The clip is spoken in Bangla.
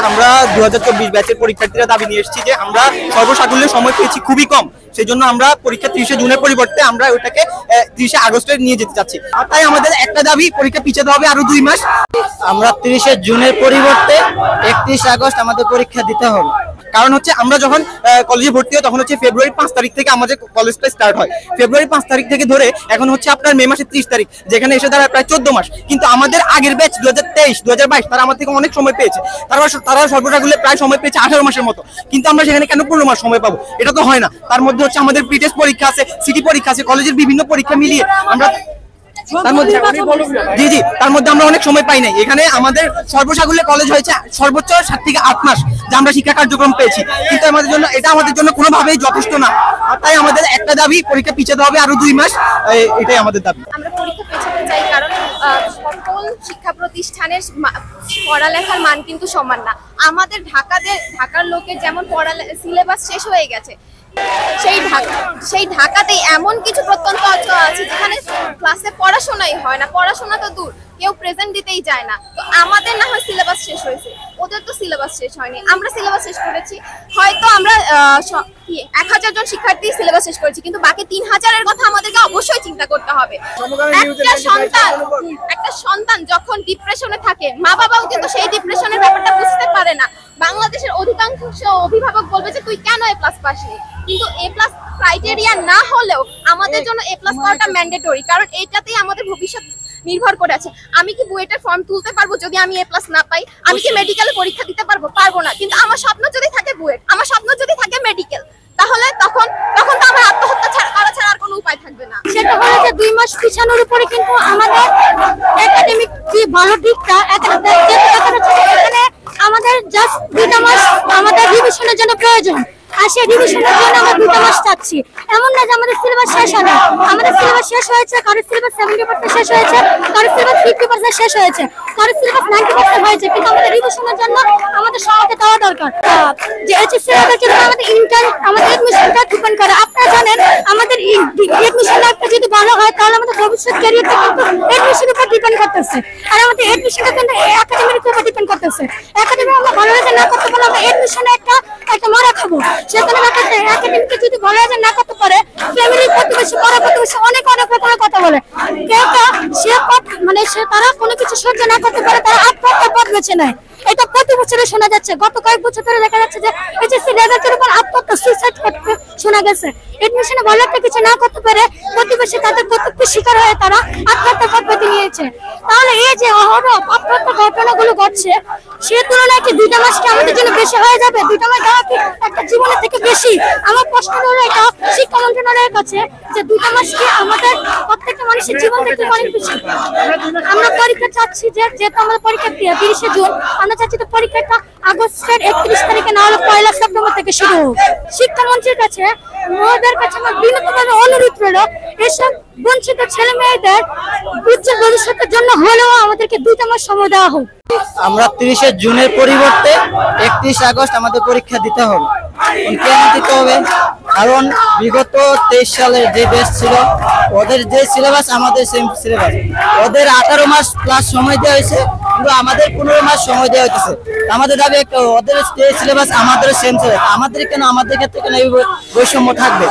আমরা 2024 ব্যাচের পরীক্ষার্থীরা দাবি নিয়ে এসেছি যে আমরা সর্বসাকুল্যে সময় পেয়েছি খুবই কম, সেই জন্য আমরা পরীক্ষা 30শে জুনের পরিবর্তে আমরা ওটাকে 30শে আগস্টে নিয়ে যেতে চাচ্ছি। তাই আমাদের একটা দাবি, পরীক্ষা পিছাতে হবে আরো 2 মাস। আমরা 30শে জুনের পরিবর্তে 31 আগস্ট আমাদের পরীক্ষা দিতে হবে। কারণ হচ্ছে আমরা যখন কলেজে ভর্তি হই তখন হচ্ছে ফেব্রুয়ারি 5 তারিখ থেকে আমাদের কলেজটা স্টার্ট হয়। ফেব্রুয়ারি 5 তারিখ থেকে ধরে এখন হচ্ছে আপনার মে মাসের 30 তারিখ, যেখানে এসে দাঁড়ায় প্রায় 14 মাস। কিন্তু আমাদের আগের ব্যাচ 2023, 2022 তারা আমার থেকে অনেক সময় পেয়েছে। তারা সর্বসাকুল্যে প্রায় সময় পেয়েছে 18 মাসের মতো। কিন্তু আমরা সেখানে কেন 15 মাস সময় পাবো? এটা তো হয় না। তার মধ্যে হচ্ছে আমাদের প্রি-টেস্ট পরীক্ষা আছে, সিটি পরীক্ষা আছে, কলেজের বিভিন্ন পরীক্ষা মিলিয়ে আমরা তার মধ্যে আমরা অনেক সময় পাই নাই। এখানে আমাদের সর্বসাকুল্যে কলেজ হয়েছে সর্বোচ্চ 7 থেকে 8 মাস যে আমরা শিক্ষা কার্যক্রম পেয়েছি, কিন্তু এটা আমাদের জন্য কোনোভাবেই যথেষ্ট না। তাই আমাদের একটা দাবি, পরীক্ষা পিছাতে হবে আরো 2 মাস, এটাই আমাদের দাবি। আমরা পরীক্ষা পেছাতে চাই কারণ সকল শিক্ষা প্রতিষ্ঠানের পড়ালেখার মান কিন্তু সমান না। আমাদের ঢাকার লোকের যেমন সিলেবাস শেষ হয়ে গেছে, সেই ঢাকাতে এমন কিছু প্রত্যন্ত অঞ্চল আছে যেখানে ক্লাসে পড়াশোনাই হয় না, পড়াশোনা তো দূর, কেউ প্রেজেন্ট দিতেই যায় না। তো আমাদের না হয় সিলেবাস শেষ হয়েছে, ওদের তো সিলেবাস শেষ হয়নি। আমরা সিলেবাস শেষ করেছি, হয়তো আমরা 1000 জন শিক্ষার্থী সিলেবাস শেষ করেছি, কিন্তু বাকি 3000-এর কথা আমাদেরকে অবশ্যই চিন্তা করতে হবে। একটা সন্তান যখন ডিপ্রেশনে থাকে, মা বাবাও কিন্তু সেই ডিপ্রেশনের ব্যাপারটা বুঝতে পারে না। বাংলাদেশের অধিকাংশ অভিভাবক বলবে যে তুই কেন A+ পাসনি, কিন্তু A+ ক্রাইটেরিয়া না হলেও আমাদের জন্য A+ পাওয়াটা ম্যান্ডেটরি, কারণ এটাতেই আমাদের ভবিষ্যৎ নির্ভর করে আছে। আমি কি বুয়েটের ফর্ম তুলতে পারবো যদি আমি A+ না পাই? আমি কি মেডিকেলে পরীক্ষা দিতে পারবো না। কিন্তু আমার স্বপ্ন যদি থাকে বুয়েট, আমার স্বপ্ন যদি থাকে মেডিকেল, তাহলে তখন তো আমার আত্মহত্যা করা ছাড়া আর কোনো উপায় থাকবে না। সেটা হলো যে 2 মাস পিছানোর উপরে কিন্তু আমাদের একাডেমিক যে ভালো দিকটা, এখানে আমাদের জাস্ট 2টা মাস আমাদের রিভিশনের জন্য প্রয়োজন, আর সেই রিভিশনের জন্য আমরা 2টা মাস চাচ্ছি। এমন না যে আমাদের সিলেবাস শেষ হয় না, আমাদের সিলেবাস শেষ হয়েছে, কারোর সিলেবাস 70% শেষ হয়েছে, কারোর সিলেবাস 50% শেষ হয়েছে, কারোর সিলেবাস 90% হয়েছে, কিন্তু আমাদের রিভিশনের জন্য আমাদের সময়টা দেওয়া দরকার। যে এইচএসসি লেভেলের জন্য আমাদের এডমিশনটা ডিপেন্ড করে। আপনারা জানেন আমাদের এডমিশন লাইফটা যদি ভালো হয় তাহলে আমাদের ভবিষ্যৎ ক্যারিয়ারটা কিন্তু এডমিশনের উপর ডিপেন্ড করতেছে, আর আমাদের এডমিশনটা কিন্তু একাডেমির উপর ডিপেন্ড করতেছে। একাডেমি আমরা ভালো রেজাল্ট না করতে পারলে আমরা এডমিশনে একটা মারা খাবো। সেখানে একাডেমিকে যদি ভালো রেজাল্ট না করতে পারে, ফ্যামিলির প্রতিবেশী, পাড়া প্রতিবেশী অনেক রকমের কথা বলে। তারা কোনো কিছু সহ্য না করতে পারে, তারা আত্মহত্যার পথ বেছে নেয়। এটা প্রতি বছরে শোনা যাচ্ছে, গত কয়েক বছর ধরে দেখা যাচ্ছে যে এইচএসসি রেজাল্টের উপর আত্মহত্যা, সুইসাইড করতে শোনা গেছে। এডমিশনে ভালো একটা কিছু না করতে পারে প্রতিবেশী তাদের কর্তব্যের শিকার হয়ে তারা আত্মহত্যার পথ বেছে নিয়েছে। তাহলে এই যে অহরহ আত্মহত্যা ঘটনাগুলো ঘটছে, সে তুলনায় কি 2টা মাস কি আমাদের জন্য বেশি হয়ে যাবে? 2টা মাস দেওয়া কি একটা জীবনের থেকে বেশি? আমার প্রশ্ন হলো এটা শিক্ষা মন্ত্রণালয়ের কাছে যে 2টা মাস কি আমাদের প্রত্যেকটা মানুষের জীবন থেকে অনেক বেশি? আমরা পরীক্ষা চাচ্ছি যেহেতু আমাদের পরীক্ষা 30শে জুন, আমরা চাচ্ছি তো পরীক্ষাটা আগস্টের 31 তারিখে না হলে 1 সেপ্টেম্বর থেকে শুরু হোক। শিক্ষামন্ত্রীর কাছে, মহোদয়ের কাছে আমার বিনীতভাবে অনুরোধ রইল, এসব বঞ্চিত ছেলে মেয়েদের উজ্জ্বল ভবিষ্যতের জন্য হলেও আমাদেরকে 2টা মাস সময় দেওয়া হোক। আমরা 30শে জুনের পরিবর্তে 31 আগস্ট আমাদের পরীক্ষা দিতে হবে। কেন দিতে হবে? কারণ বিগত 23 সালের যে ব্যাচ ছিল, ওদের যে সিলেবাস আমাদের সেম সিলেবাস, ওদের 18 মাস প্লাস সময় দেওয়া হয়েছে, কিন্তু আমাদের 15 মাস সময় দেওয়া হয়েছে। আমাদের দাবি একটা, ওদের সিলেবাস আমাদের সেম সিলেবাস, আমাদের ক্ষেত্রে কেন এই বৈষম্য থাকবে?